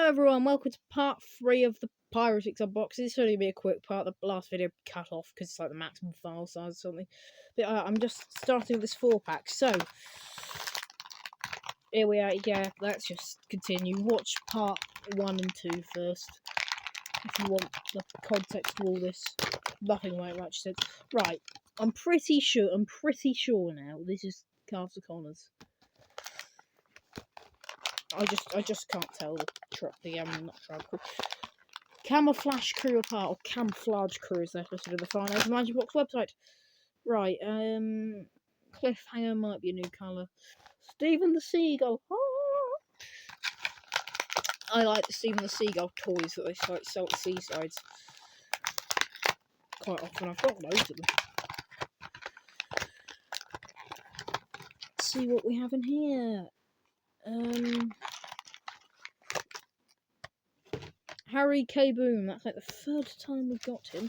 everyone, welcome to part 3 of the Piratix unboxing. This is only be a quick part. The last video cut off because it's like the maximum file size or something. But I'm just starting with this 4-pack. So, here we are. Yeah, let's just continue. Watch part 1 and 2 first. If you want the context to all this. Nothing will make much sense. Right, I'm pretty sure now this is Calves of Connors. I just can't tell the camouflage crew apart, or camouflage crew as they're listed in the fine art Magic Box website. Right, Cliffhanger might be a new colour. Stephen the Seagull. I like the Stephen the Seagull toys that they sell at Seasides. Quite often, I've got loads of them. Let's see what we have in here. Harry K. Boom, that's like the 3rd time we've got him.